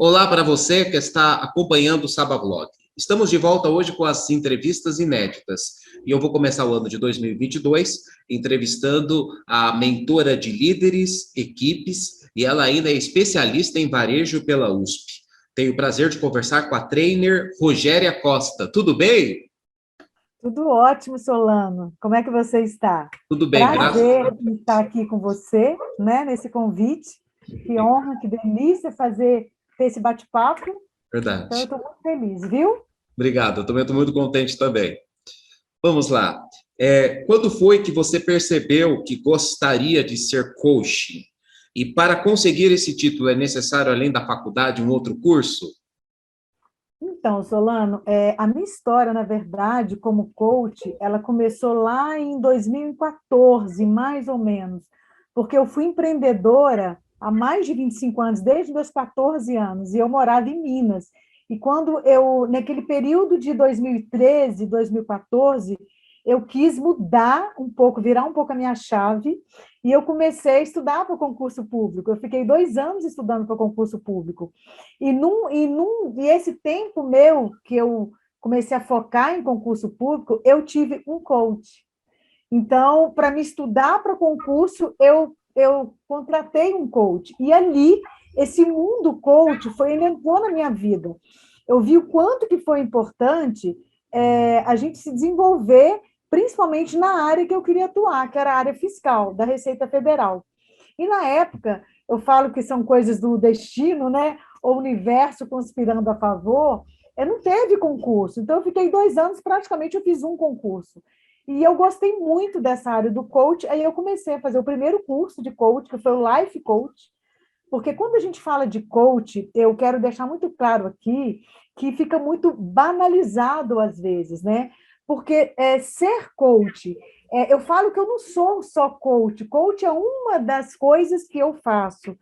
Olá para você que está acompanhando o Sabablog. Estamos de volta hoje com as entrevistas inéditas. E eu vou começar o ano de 2022 entrevistando a mentora de líderes, equipes, e ela ainda é especialista em varejo pela USP. Tenho o prazer de conversar com a trainer Rogéria Costa. Tudo bem? Tudo ótimo, Solano. Como é que você está? Tudo bem, graças a Prazer Deus. em estar aqui com você, né, nesse convite. Que honra, que delícia ter esse bate-papo. Então, eu Verdade. estou muito feliz, viu? Obrigado, eu também estou muito contente também. Vamos lá. Quando foi que você percebeu que gostaria de ser coach? E para conseguir esse título, é necessário, além da faculdade, um outro curso? Então, Solano, a minha história, na verdade, como coach, ela começou lá em 2014, mais ou menos, porque eu fui empreendedora há mais de 25 anos, desde meus 14 anos, e eu morava em Minas. E quando naquele período de 2013, 2014, eu quis mudar um pouco, virar um pouco a minha chave, e eu comecei a estudar para o concurso público. Eu fiquei 2 anos estudando para o concurso público. E esse tempo meu, que eu comecei a focar em concurso público, eu tive um coach. Então, para me estudar para concurso, eu contratei um coach. E ali, esse mundo coach ele entrou na minha vida. Eu vi o quanto que foi importante a gente se desenvolver, principalmente na área que eu queria atuar, que era a área fiscal, da Receita Federal. E na época, eu falo que são coisas do destino, né? O universo conspirando a favor, não teve concurso. Então, eu fiquei 2 anos, praticamente eu fiz um concurso. E eu gostei muito dessa área do coach, aí eu comecei a fazer o primeiro curso de coach, que foi o Life Coach, porque quando a gente fala de coach, eu quero deixar muito claro aqui que fica muito banalizado às vezes, né? Porque ser coach, eu falo que eu não sou só coach, coach é uma das coisas que eu faço,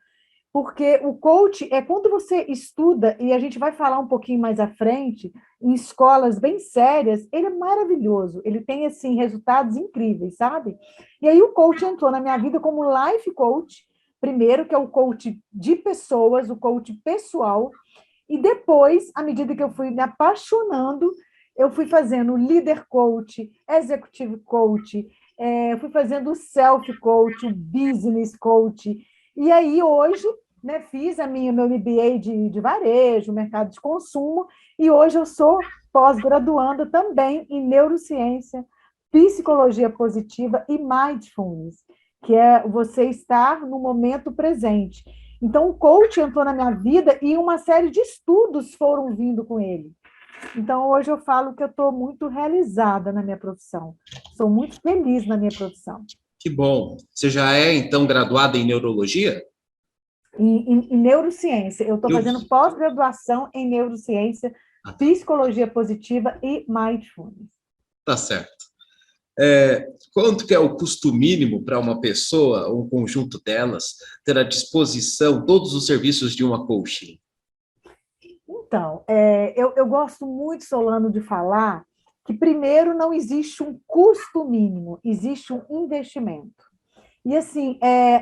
porque o coach é quando você estuda, e a gente vai falar um pouquinho mais à frente, em escolas bem sérias, ele é maravilhoso, ele tem, assim, resultados incríveis, sabe? E aí o coach entrou na minha vida como life coach, primeiro, que é o coach de pessoas, o coach pessoal, e depois, à medida que eu fui me apaixonando, eu fui fazendo leader coach, executive coach, fui fazendo self coach, o business coach, e aí hoje, né, fiz meu MBA de varejo, mercado de consumo, e hoje eu sou pós-graduanda também em neurociência, psicologia positiva e mindfulness, que é você estar no momento presente. Então, o coach entrou na minha vida e uma série de estudos foram vindo com ele. Então, hoje eu falo que eu estou muito realizada na minha profissão. Sou muito feliz na minha profissão. Que bom. Você já é, então, graduada em neurologia? Em neurociência. Eu estou fazendo Eu... pós-graduação em neurociência, Ah, tá. psicologia positiva e mindfulness. Tá certo. Quanto que é o custo mínimo para uma pessoa, ou um conjunto delas, ter à disposição todos os serviços de uma coaching? Então, eu gosto muito, Solano, de falar que, primeiro, não existe um custo mínimo, existe um investimento. E, assim,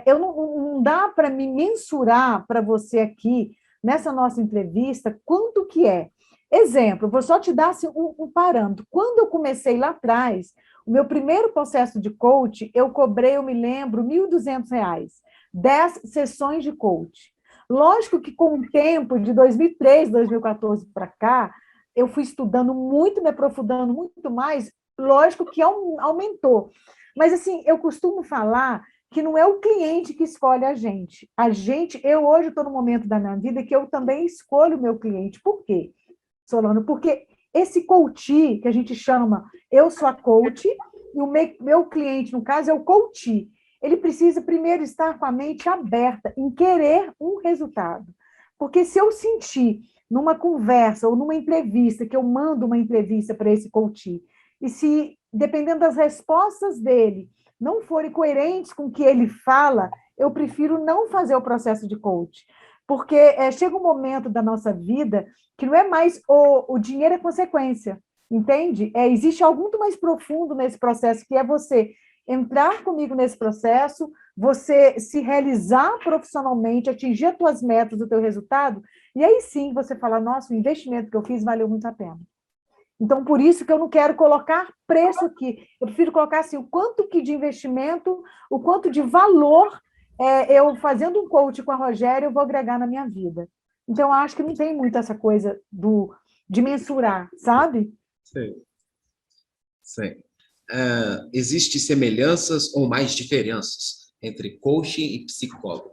eu não dá para me mensurar para você aqui, nessa nossa entrevista, quanto que é. Exemplo, vou só te dar assim, um parâmetro. Quando eu comecei lá atrás, o meu primeiro processo de coach, eu cobrei, eu me lembro, R$ 1.200, 10 sessões de coach. Lógico que com o tempo, de 2003, 2014 para cá, eu fui estudando muito, me aprofundando muito mais, lógico que aumentou. Mas, assim, eu costumo falar que não é o cliente que escolhe a gente. Eu hoje estou no momento da minha vida que eu também escolho o meu cliente. Por quê, Solano? Porque esse coach, que a gente chama, eu sou a coach, e o meu cliente, no caso, é o coach. Ele precisa primeiro estar com a mente aberta em querer um resultado. Porque se eu sentir numa conversa ou numa entrevista, que eu mando uma entrevista para esse coach, e se, dependendo das respostas dele, não forem coerentes com o que ele fala, eu prefiro não fazer o processo de coach. Porque chega um momento da nossa vida que não é mais o dinheiro é consequência, entende? Existe algo muito mais profundo nesse processo, que é você entrar comigo nesse processo, você se realizar profissionalmente, atingir as tuas metas, o teu resultado, e aí sim você falar, nossa, o investimento que eu fiz valeu muito a pena. Então, por isso que eu não quero colocar preço aqui. Eu prefiro colocar assim, o quanto que de investimento, o quanto de valor eu fazendo um coach com a Rogéria, eu vou agregar na minha vida. Então, eu acho que não tem muito essa coisa de mensurar, sabe? Sim. Sim. Existem semelhanças ou mais diferenças entre coaching e psicóloga?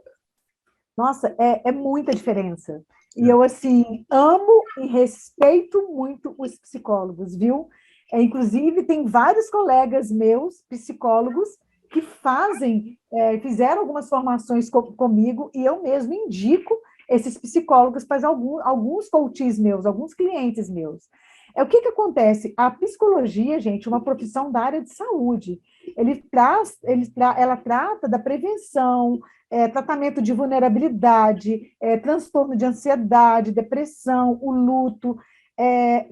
Nossa, é muita diferença. E eu, assim, amo e respeito muito os psicólogos, viu? Inclusive, tem vários colegas meus, psicólogos, que fizeram algumas formações comigo, e eu mesmo indico esses psicólogos para alguns coaches meus, alguns clientes meus. O que acontece? A psicologia, gente, é uma profissão da área de saúde. Ela trata da prevenção, tratamento de vulnerabilidade, transtorno de ansiedade, depressão, o luto,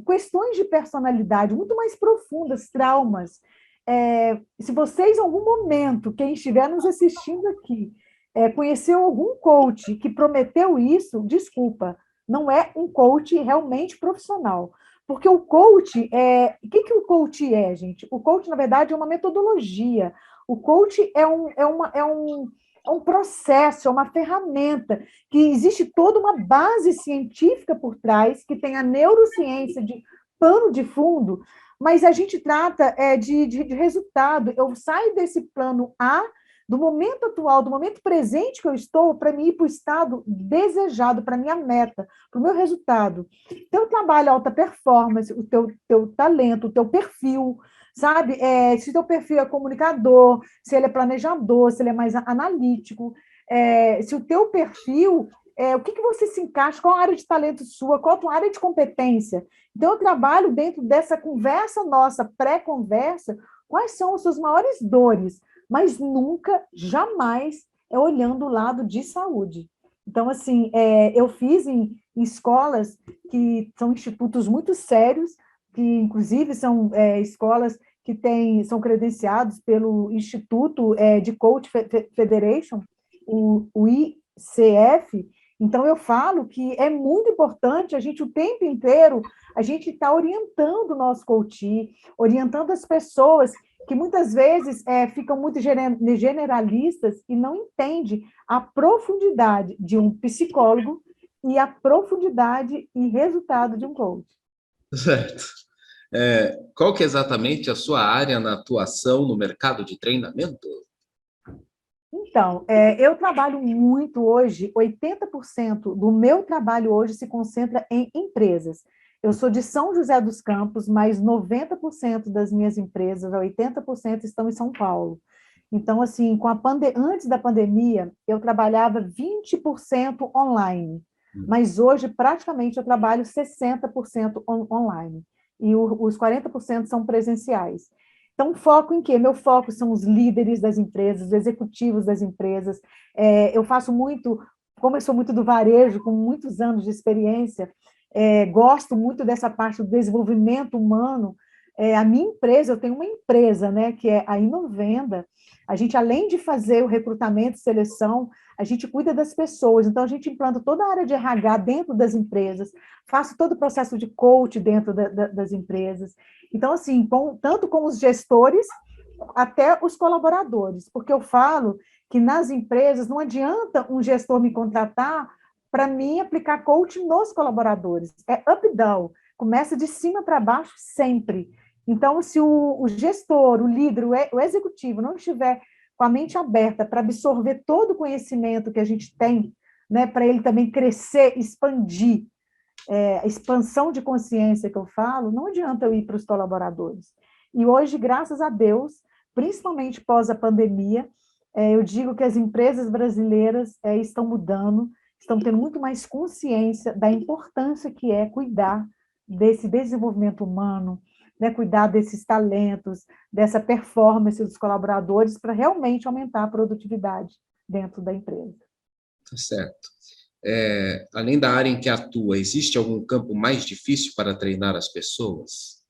questões de personalidade muito mais profundas, traumas. Se vocês, em algum momento, quem estiver nos assistindo aqui, conheceu algum coach que prometeu isso, desculpa, não é um coach realmente profissional. Porque o coach, o que o coach é, gente? O coach, na verdade, é uma metodologia. O coach é um processo, é uma ferramenta, que existe toda uma base científica por trás, que tem a neurociência de pano de fundo, mas a gente trata de resultado. Eu saio desse plano A, do momento atual, do momento presente que eu estou, para mim ir para o estado desejado, para a minha meta, para o meu resultado. Então, eu trabalho alta performance, o teu talento, o teu perfil, sabe? Se o teu perfil é comunicador, se ele é planejador, se ele é mais analítico, se o teu perfil, o que você se encaixa, qual a área de talento sua, qual a tua área de competência. Então, eu trabalho dentro dessa conversa nossa, pré-conversa, quais são as suas maiores dores, mas nunca, jamais, olhando o lado de saúde. Então, assim, eu fiz em escolas que são institutos muito sérios, que inclusive são escolas que são credenciados pelo Instituto de Coach Federation, o ICF. Então, eu falo que é muito importante a gente, o tempo inteiro, a gente está orientando o nosso coach, orientando as pessoas que muitas vezes ficam muito generalistas e não entendem a profundidade de um psicólogo e a profundidade e resultado de um coach. Certo. Qual que é exatamente a sua área na atuação no mercado de treinamento? Então, eu trabalho muito hoje, 80% do meu trabalho hoje se concentra em empresas. Eu sou de São José dos Campos, mas 90% das minhas empresas, 80% estão em São Paulo. Então, assim, antes da pandemia, eu trabalhava 20% online, mas hoje praticamente eu trabalho 60% online, e os 40% são presenciais. Então, foco em quê? Meu foco são os líderes das empresas, os executivos das empresas. Eu faço muito, como eu sou muito do varejo, com muitos anos de experiência, gosto muito dessa parte do desenvolvimento humano. A minha empresa, eu tenho uma empresa, né, que é a Inovenda. A gente, além de fazer o recrutamento e seleção, a gente cuida das pessoas. Então, a gente implanta toda a área de RH dentro das empresas, faço todo o processo de coach dentro das empresas. Então, assim, tanto com os gestores até os colaboradores, porque eu falo que nas empresas não adianta um gestor me contratar para mim aplicar coach nos colaboradores. É up-down, começa de cima para baixo sempre. Então, se o gestor, o líder, o executivo não estiver com a mente aberta para absorver todo o conhecimento que a gente tem, né, para ele também crescer, expandir, a expansão de consciência que eu falo, não adianta eu ir para os colaboradores. E hoje, graças a Deus, principalmente pós a pandemia, eu digo que as empresas brasileiras estão mudando, estão tendo muito mais consciência da importância que é cuidar desse desenvolvimento humano, né, cuidar desses talentos, dessa performance dos colaboradores para realmente aumentar a produtividade dentro da empresa. Tá certo. Além da área em que atua, existe algum campo mais difícil para treinar as pessoas?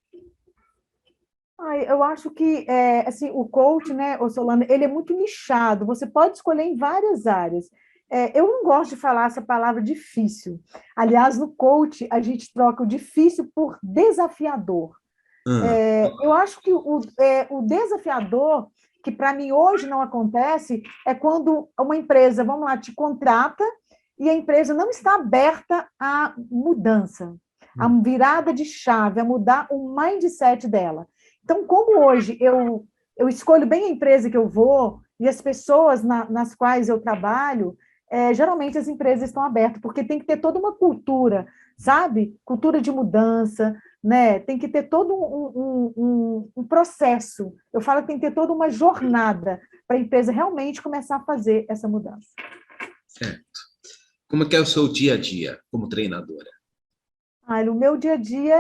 Eu acho que assim, o coach, né, ô Solano, ele é muito nichado, você pode escolher em várias áreas. Eu não gosto de falar essa palavra difícil. Aliás, no coach, a gente troca o difícil por desafiador. Ah, Eu acho que o desafiador, que para mim hoje não acontece, é quando uma empresa, vamos lá, te contrata e a empresa não está aberta à mudança, à virada de chave, a mudar o mindset dela. Então, como hoje eu escolho bem a empresa que eu vou e as pessoas nas quais eu trabalho, geralmente as empresas estão abertas, porque tem que ter toda uma cultura, sabe? Cultura de mudança, né? Tem que ter todo um processo. Eu falo que tem que ter toda uma jornada para a empresa realmente começar a fazer essa mudança. certo. Como é que é o seu dia a dia como treinadora? O meu dia a dia,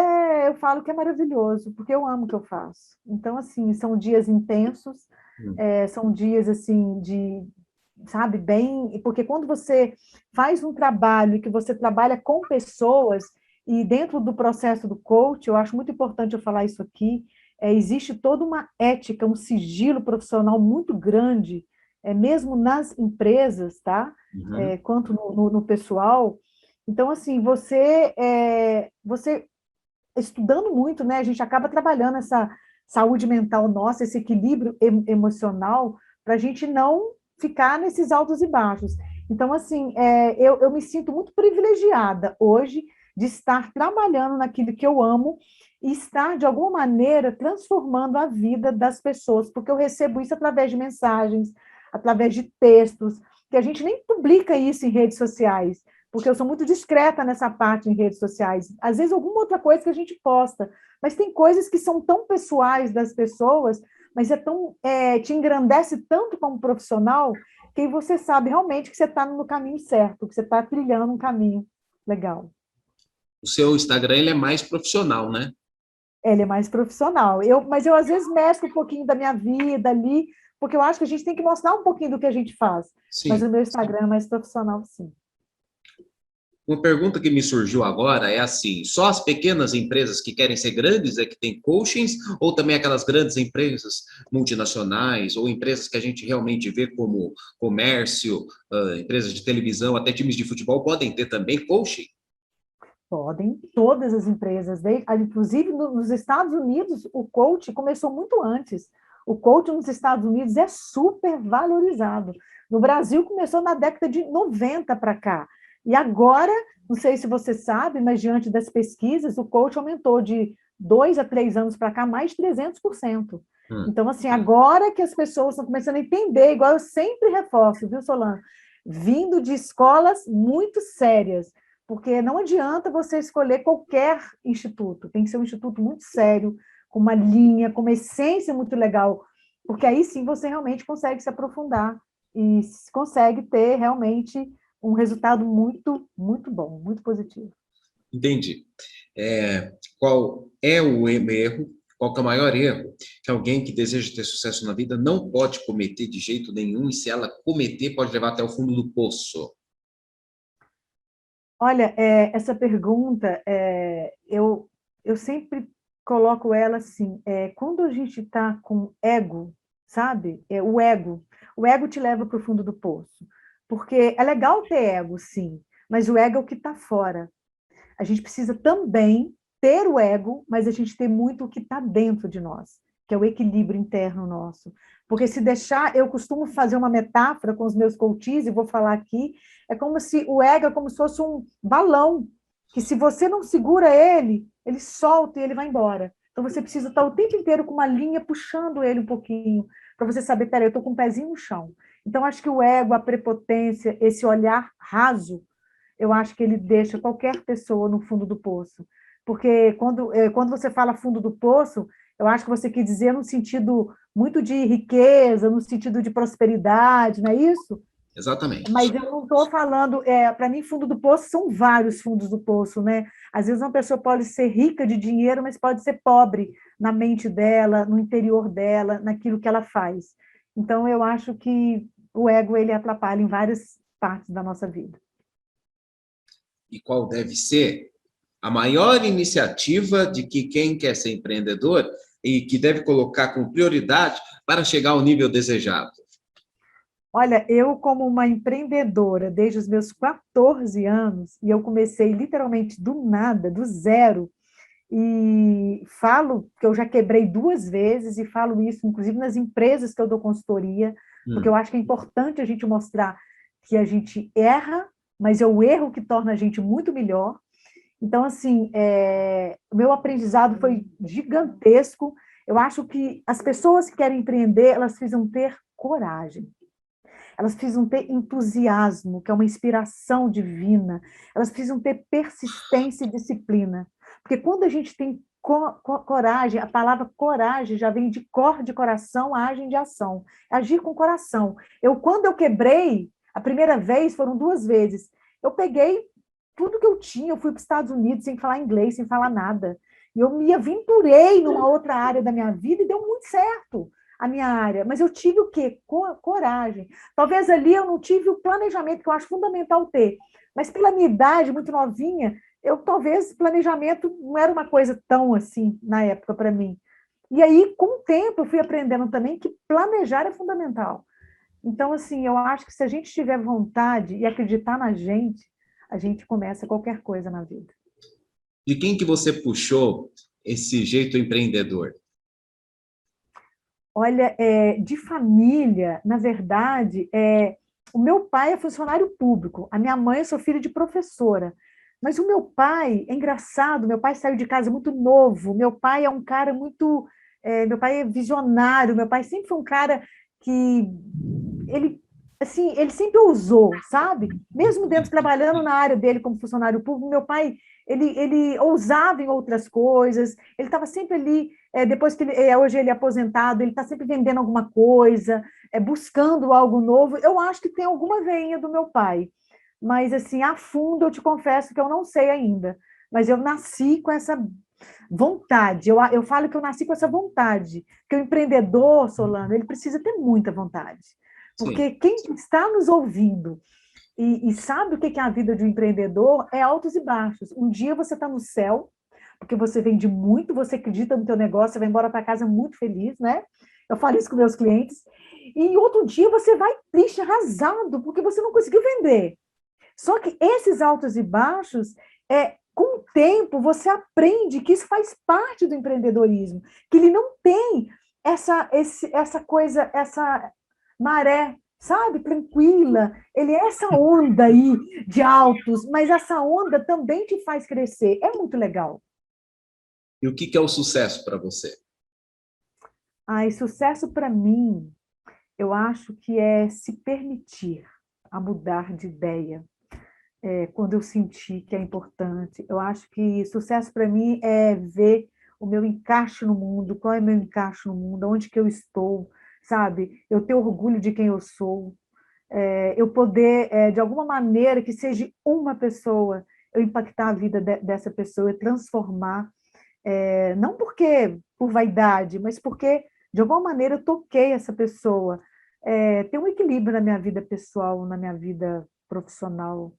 eu falo que é maravilhoso, porque eu amo o que eu faço. Então, assim, são dias intensos, Hum, são dias, assim, sabe, bem... Porque quando você faz um trabalho e que você trabalha com pessoas, e dentro do processo do coach, eu acho muito importante eu falar isso aqui, existe toda uma ética, um sigilo profissional muito grande, mesmo nas empresas, tá? uhum. Quanto no pessoal. Então, assim, você estudando muito, né? A gente acaba trabalhando essa saúde mental nossa, esse equilíbrio emocional, para a gente não ficar nesses altos e baixos. Então, assim, eu me sinto muito privilegiada hoje de estar trabalhando naquilo que eu amo e estar, de alguma maneira, transformando a vida das pessoas, porque eu recebo isso através de mensagens, através de textos, que a gente nem publica isso em redes sociais, porque eu sou muito discreta nessa parte em redes sociais. Às vezes, alguma outra coisa que a gente posta, mas tem coisas que são tão pessoais das pessoas, mas te engrandece tanto como profissional, que você sabe realmente que você está no caminho certo, que você está trilhando um caminho legal. O seu Instagram ele é mais profissional, né? Ele é mais profissional. Mas eu, às vezes, mesclo um pouquinho da minha vida ali, porque eu acho que a gente tem que mostrar um pouquinho do que a gente faz. Mas Sim. o meu Instagram é mais profissional, sim. Uma pergunta que me surgiu agora é assim: só as pequenas empresas que querem ser grandes é que têm coachings, ou também aquelas grandes empresas multinacionais, ou empresas que a gente realmente vê como comércio, empresas de televisão, até times de futebol, podem ter também coaching? Podem, todas as empresas, inclusive nos Estados Unidos, o coach começou muito antes. O coach nos Estados Unidos é super valorizado. No Brasil, começou na década de 90 para cá. E agora, não sei se você sabe, mas diante das pesquisas, o coach aumentou de 2 a 3 anos para cá mais de 300%. Hum, Então, assim, agora que as pessoas estão começando a entender, igual eu sempre reforço, viu, Solano? Vindo de escolas muito sérias, porque não adianta você escolher qualquer instituto, tem que ser um instituto muito sério, com uma linha, com uma essência muito legal, porque aí sim você realmente consegue se aprofundar e consegue ter realmente um resultado muito, muito bom, muito positivo. entendi. Qual é o erro? Qual que é o maior erro que alguém que deseja ter sucesso na vida não pode cometer de jeito nenhum, e se ela cometer, pode levar até o fundo do poço? Olha, essa pergunta, eu sempre coloco ela assim, quando a gente está com ego, sabe? O ego te leva para o fundo do poço, porque é legal ter ego, sim, mas o ego é o que está fora. A gente precisa também ter o ego, mas a gente tem muito o que está dentro de nós, que é o equilíbrio interno nosso. Porque se deixar, eu costumo fazer uma metáfora com os meus coaches, e vou falar aqui, é como se o ego é como se fosse um balão, que se você não segura ele, ele solta e ele vai embora. Então você precisa estar o tempo inteiro com uma linha puxando ele um pouquinho, para você saber, peraí, eu estou com o pezinho no chão. Então acho que o ego, a prepotência, esse olhar raso, eu acho que ele deixa qualquer pessoa no fundo do poço. Porque quando você fala fundo do poço, eu acho que você quer dizer no sentido muito de riqueza, no sentido de prosperidade, não é isso? Mas Exatamente. eu não estou falando, para mim, fundo do poço são vários fundos do poço, né? Às vezes uma pessoa pode ser rica de dinheiro, mas pode ser pobre na mente dela, no interior dela, naquilo que ela faz. Então, eu acho que o ego ele atrapalha em várias partes da nossa vida. E qual deve ser a maior iniciativa de que quem quer ser empreendedor e que deve colocar com prioridade para chegar ao nível desejado? Olha, eu como uma empreendedora desde os meus 14 anos, e eu comecei literalmente do nada, do zero, e falo que eu já quebrei 2 vezes, e falo isso, inclusive, nas empresas que eu dou consultoria, porque eu acho que é importante a gente mostrar que a gente erra, mas é o erro que torna a gente muito melhor. Então, assim, o meu aprendizado foi gigantesco. Eu acho que as pessoas que querem empreender, elas precisam ter coragem. Elas precisam ter entusiasmo, que é uma inspiração divina. Elas precisam ter persistência e disciplina. Porque quando a gente tem coragem, a palavra coragem já vem de cor, de coração, agem de ação. Agir com coração. Quando eu quebrei, a primeira vez, foram 2 vezes, eu peguei tudo que eu tinha, eu fui para os Estados Unidos sem falar inglês, sem falar nada. E eu me aventurei numa outra área da minha vida e deu muito certo a minha área, mas eu tive o quê? Coragem. Talvez ali eu não tive o planejamento, que eu acho fundamental ter, mas pela minha idade, muito novinha, talvez planejamento não era uma coisa tão assim na época para mim. E aí, com o tempo, eu fui aprendendo também que planejar é fundamental. Então, assim, eu acho que se a gente tiver vontade e acreditar na gente, a gente começa qualquer coisa na vida. De quem que você puxou esse jeito empreendedor? Olha, de família, na verdade, o meu pai é funcionário público, a minha mãe, eu sou filha de professora. Mas o meu pai, é engraçado, meu pai saiu de casa muito novo, meu pai é um cara muito. Meu pai é visionário, meu pai sempre foi um cara que ele, assim, ele sempre ousou, sabe? Mesmo dentro trabalhando na área dele como funcionário público, meu pai ele ousava em outras coisas, ele estava sempre ali, depois que hoje ele é aposentado, ele está sempre vendendo alguma coisa, buscando algo novo. Eu acho que tem alguma veinha do meu pai, mas assim, a fundo eu te confesso que eu não sei ainda, mas eu nasci com essa vontade, eu falo que eu nasci com essa vontade, porque o empreendedor, Solano, ele precisa ter muita vontade, Sim. porque quem está nos ouvindo e sabe o que é a vida de um empreendedor é altos e baixos. Um dia você está no céu, porque você vende muito, você acredita no teu negócio, você vai embora para casa muito feliz, né? Eu falo isso com meus clientes. E outro dia você vai triste, arrasado, porque você não conseguiu vender. Só que esses altos e baixos, com o tempo, você aprende que isso faz parte do empreendedorismo, que ele não tem essa coisa, essa maré, sabe, tranquila. Ele é essa onda aí de altos, mas essa onda também te faz crescer. É muito legal. E o que é o sucesso para você? E sucesso para mim, eu acho que é se permitir a mudar de ideia. Quando eu senti que é importante. Eu acho que sucesso para mim é ver o meu encaixe no mundo, qual é o meu encaixe no mundo, onde que eu estou, sabe? Eu ter orgulho de quem eu sou, eu poder, de alguma maneira, que seja uma pessoa, eu impactar a vida dessa pessoa e transformar, não porque por vaidade, mas porque, de alguma maneira, eu toquei essa pessoa. Ter um equilíbrio na minha vida pessoal, na minha vida profissional.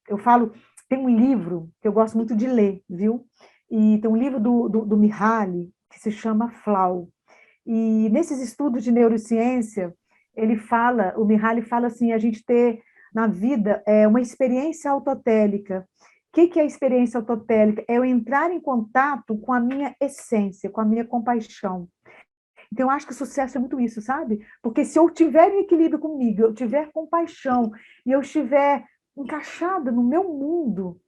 Eu falo, tem um livro que eu gosto muito de ler, viu? E tem um livro do Mihaly, que se chama Flow. E nesses estudos de neurociência, o Mihaly fala assim, a gente ter na vida uma experiência autotélica. O que é a experiência autotélica? É eu entrar em contato com a minha essência, com a minha compaixão. Então, eu acho que o sucesso é muito isso, sabe? Porque se eu tiver em equilíbrio comigo, eu tiver compaixão e eu estiver encaixada no meu mundo,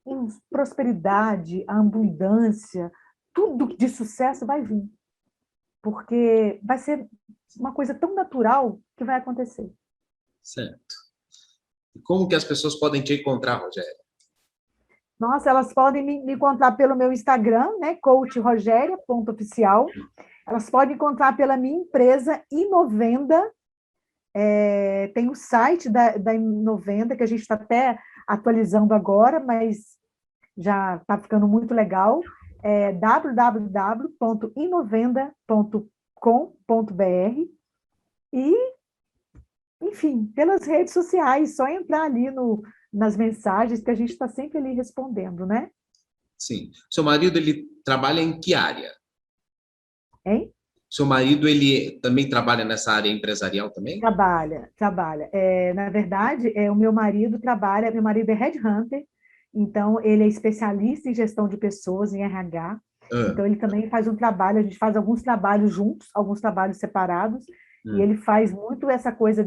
em prosperidade, a abundância, tudo de sucesso vai vir. Porque vai ser uma coisa tão natural que vai acontecer. Certo. E como que as pessoas podem te encontrar, Rogério? Nossa, elas podem me encontrar pelo meu Instagram, né, coachrogeria.oficial. Elas podem encontrar pela minha empresa Inovenda. Tem o site da Inovenda, que a gente está até atualizando agora, mas já está ficando muito legal. www.inovenda.com.br e, enfim, pelas redes sociais, só entrar ali nas mensagens que a gente está sempre ali respondendo, né? Sim. Seu marido, ele trabalha em que área? Hein? Seu marido, ele também trabalha nessa área empresarial também? Trabalha, trabalha. Na verdade, o meu marido é headhunter, então ele é especialista em gestão de pessoas, em RH, Ah, então ele também faz um trabalho, a gente faz alguns trabalhos juntos, alguns trabalhos separados, e hum, ele faz muito essa coisa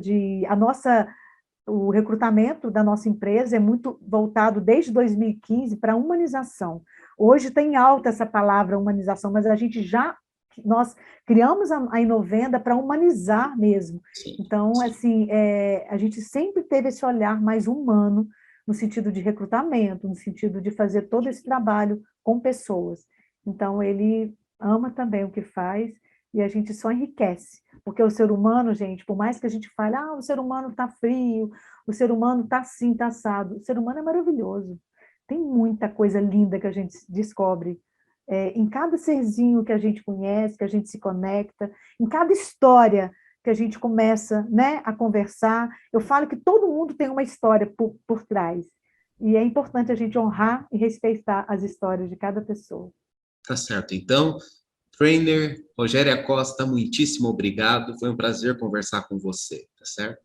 o recrutamento da nossa empresa é muito voltado desde 2015 para a humanização. Hoje tem alta essa palavra humanização, mas nós criamos a Inovenda para humanizar mesmo. sim. Então, assim, a gente sempre teve esse olhar mais humano no sentido de recrutamento, no sentido de fazer todo esse trabalho com pessoas. Então, ele ama também o que faz e a gente só enriquece. Porque o ser humano, gente, por mais que a gente fale, o ser humano está frio, o ser humano está assim, está assado, o ser humano é maravilhoso. Tem muita coisa linda que a gente descobre em cada serzinho que a gente conhece, que a gente se conecta, em cada história que a gente começa, né, a conversar. Eu falo que todo mundo tem uma história por trás. E é importante a gente honrar e respeitar as histórias de cada pessoa. Tá certo. Então, trainer Rogéria Costa, muitíssimo obrigado. Foi um prazer conversar com você, tá certo?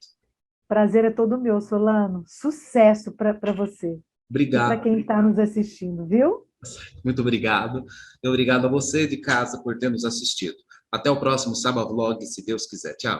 Prazer é todo meu, Solano. Sucesso para você e para Obrigado. quem está nos assistindo, viu? Muito obrigado. E obrigado a você de casa por ter nos assistido. Até o próximo Sábado Vlog, se Deus quiser. Tchau.